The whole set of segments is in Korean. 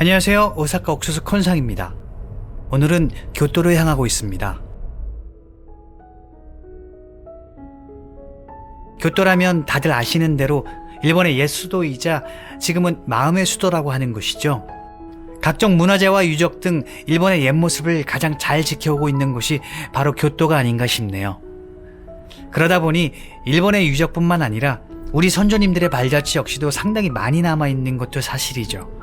안녕하세요. 오사카 옥수수 콘상입니다. 오늘은 교토로 향하고 있습니다. 교토라면 다들 아시는 대로 일본의 옛 수도이자 지금은 마음의 수도라고 하는 곳이죠. 각종 문화재와 유적 등 일본의 옛 모습을 가장 잘 지켜오고 있는 곳이 바로 교토가 아닌가 싶네요. 그러다 보니 일본의 유적뿐만 아니라 우리 선조님들의 발자취 역시도 상당히 많이 남아있는 것도 사실이죠.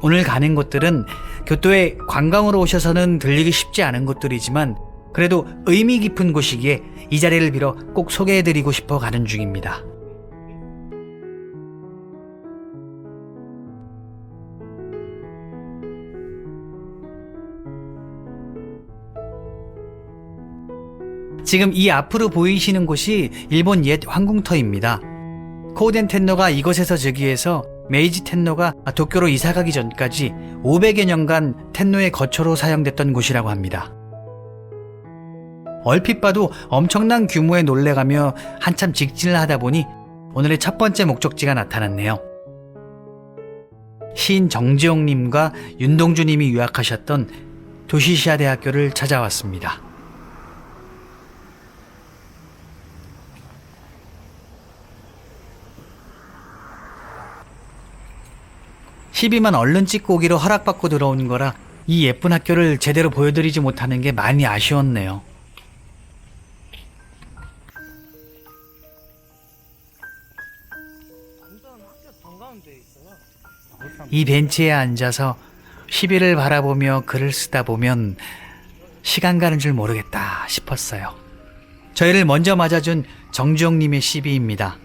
오늘 가는 곳들은 교토에 관광으로 오셔서는 들리기 쉽지 않은 곳들이지만 그래도 의미 깊은 곳이기에 이 자리를 빌어 꼭 소개해드리고 싶어 가는 중입니다. 지금 이 앞으로 보이시는 곳이 일본 옛 황궁터입니다. 코우덴 텐노가 이곳에서 즉위해서 메이지 텐노가 도쿄로 이사가기 전까지 500여 년간 텐노의 거처로 사용됐던 곳이라고 합니다. 얼핏 봐도 엄청난 규모에 놀래가며 한참 직진을 하다 보니 오늘의 첫 번째 목적지가 나타났네요. 시인 정지용님과 윤동주님이 유학하셨던 도시시아 대학교를 찾아왔습니다. 시비만 얼른 찍고 오기로 허락받고 들어온 거라 이 예쁜 학교를 제대로 보여드리지 못하는 게 많이 아쉬웠네요. 이 벤치에 앉아서 시비를 바라보며 글을 쓰다 보면 시간 가는 줄 모르겠다 싶었어요. 저희를 먼저 맞아준 정주영님의 시비입니다.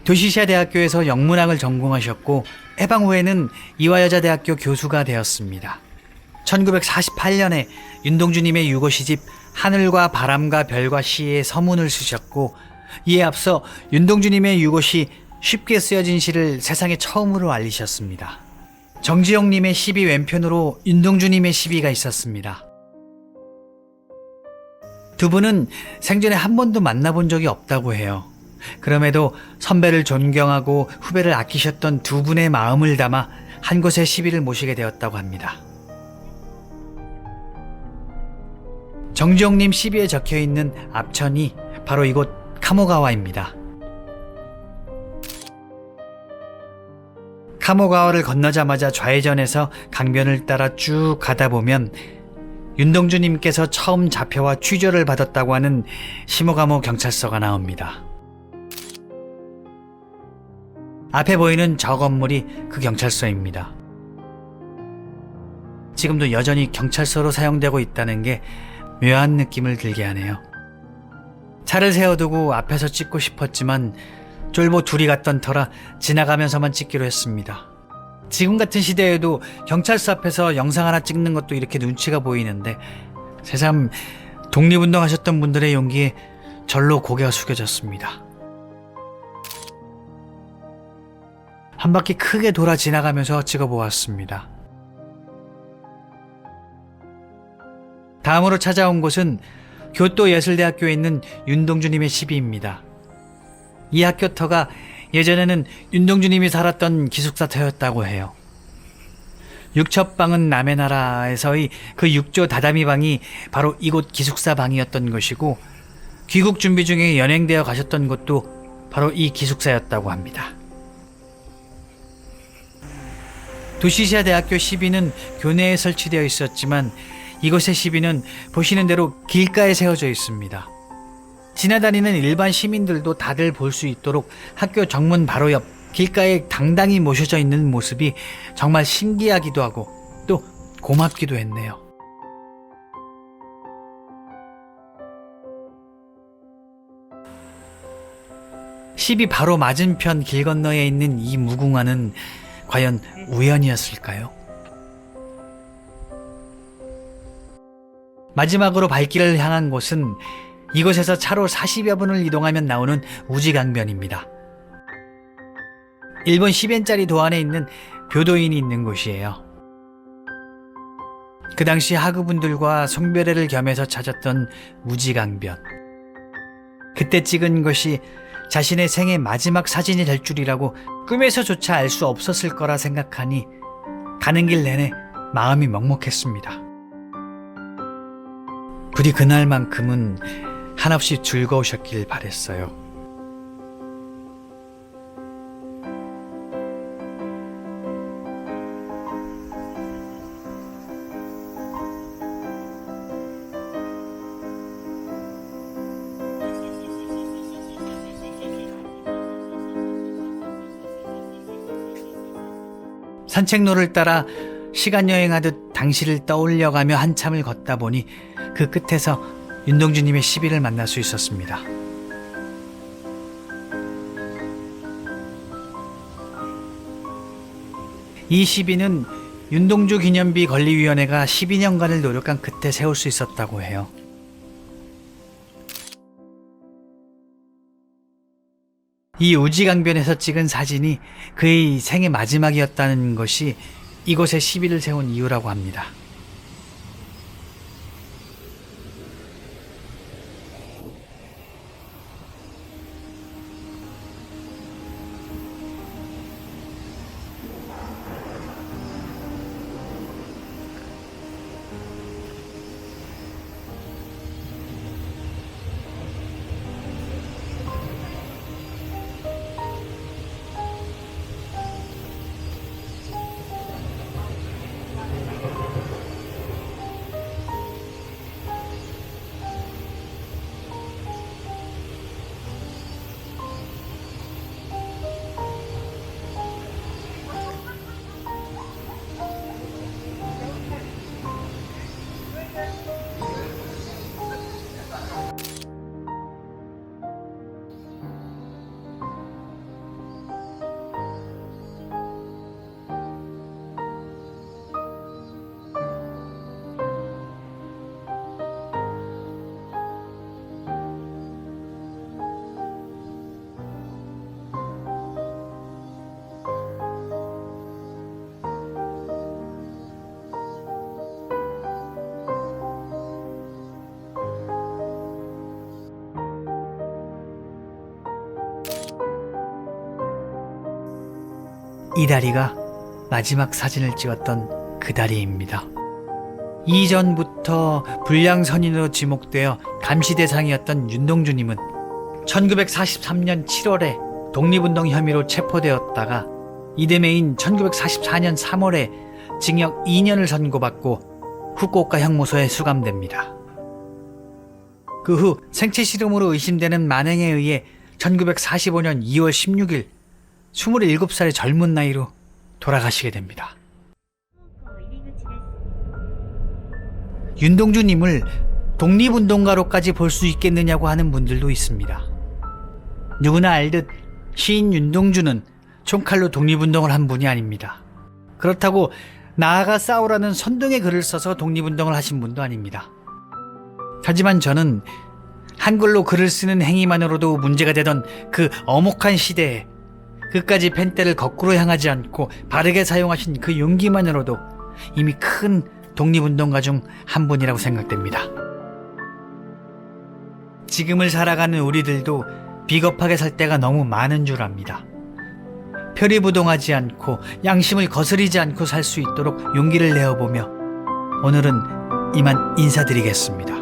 도시시아 대학교에서 영문학을 전공하셨고 해방 후에는 이화여자대학교 교수가 되었습니다. 1948년에 윤동주님의 유고 시집 하늘과 바람과 별과 시에 서문을 쓰셨고 이에 앞서 윤동주님의 유고시 쉽게 쓰여진 시를 세상에 처음으로 알리셨습니다. 정지용님의 시비 왼편으로 윤동주님의 시비가 있었습니다. 두 분은 생전에 한 번도 만나본 적이 없다고 해요. 그럼에도 선배를 존경하고 후배를 아끼셨던 두 분의 마음을 담아 한 곳에 시비를 모시게 되었다고 합니다. 정지용님 시비에 적혀있는 앞천이 바로 이곳 카모가와입니다. 카모가와를 건너자마자 좌회전해서 강변을 따라 쭉 가다 보면 윤동주님께서 처음 잡혀와 취조를 받았다고 하는 시모가모 경찰서가 나옵니다. 앞에 보이는 저 건물이 그 경찰서입니다. 지금도 여전히 경찰서로 사용되고 있다는 게 묘한 느낌을 들게 하네요. 차를 세워두고 앞에서 찍고 싶었지만 쫄보 둘이 갔던 터라 지나가면서만 찍기로 했습니다. 지금 같은 시대에도 경찰서 앞에서 영상 하나 찍는 것도 이렇게 눈치가 보이는데 새삼 독립운동하셨던 분들의 용기에 절로 고개가 숙여졌습니다. 한 바퀴 크게 돌아 지나가면서 찍어보았습니다. 다음으로 찾아온 곳은 교토예술대학교에 있는 윤동주님의 시비입니다. 이 학교 터가 예전에는 윤동주님이 살았던 기숙사터였다고 해요. 육첩방은 남의 나라에서의 그 육조 다다미방이 바로 이곳 기숙사방이었던 것이고 귀국 준비 중에 연행되어 가셨던 곳도 바로 이 기숙사였다고 합니다. 도시시아 대학교 시비는 교내에 설치되어 있었지만 이곳의 시비는 보시는 대로 길가에 세워져 있습니다. 지나다니는 일반 시민들도 다들 볼 수 있도록 학교 정문 바로 옆 길가에 당당히 모셔져 있는 모습이 정말 신기하기도 하고 또 고맙기도 했네요. 시비 바로 맞은편 길 건너에 있는 이 무궁화는 과연 우연이었을까요? 마지막으로 발길을 향한 곳은 이곳에서 차로 40여 분을 이동하면 나오는 우지강변입니다. 일본 10엔짜리 도안에 있는 교도인이 있는 곳이에요. 그 당시 하구분들과 송별회를 겸해서 찾았던 우지강변. 그때 찍은 것이 자신의 생애 마지막 사진이 될 줄이라고 꿈에서조차 알 수 없었을 거라 생각하니 가는 길 내내 마음이 먹먹했습니다. 부디 그날만큼은 한없이 즐거우셨길 바랬어요. 산책로를 따라 시간 여행하듯 당시를 떠올려가며 한참을 걷다 보니 그 끝에서 윤동주님의 시비를 만날 수 있었습니다. 이 시비는 윤동주 기념비 건립위원회가 12년간을 노력한 끝에 세울 수 있었다고 해요. 이 우지강변에서 찍은 사진이 그의 생애 마지막이었다는 것이 이곳에 시비를 세운 이유라고 합니다. 이 다리가 마지막 사진을 찍었던 그 다리입니다. 이전부터 불량선인으로 지목되어 감시 대상이었던 윤동주님은 1943년 7월에 독립운동 혐의로 체포되었다가 이듬해인 1944년 3월에 징역 2년을 선고받고 후쿠오카 형무소에 수감됩니다. 그 후 생체 실험으로 의심되는 만행에 의해 1945년 2월 16일 27살의 젊은 나이로 돌아가시게 됩니다. 윤동주님을 독립운동가로까지 볼 수 있겠느냐고 하는 분들도 있습니다. 누구나 알듯 시인 윤동주는 총칼로 독립운동을 한 분이 아닙니다. 그렇다고 나아가 싸우라는 선동의 글을 써서 독립운동을 하신 분도 아닙니다. 하지만 저는 한글로 글을 쓰는 행위만으로도 문제가 되던 그 엄혹한 시대에 그까지 펜대를 거꾸로 향하지 않고 바르게 사용하신 그 용기만으로도 이미 큰 독립운동가 중 한 분이라고 생각됩니다. 지금을 살아가는 우리들도 비겁하게 살 때가 너무 많은 줄 압니다. 표리부동하지 않고 양심을 거스리지 않고 살 수 있도록 용기를 내어보며 오늘은 이만 인사드리겠습니다.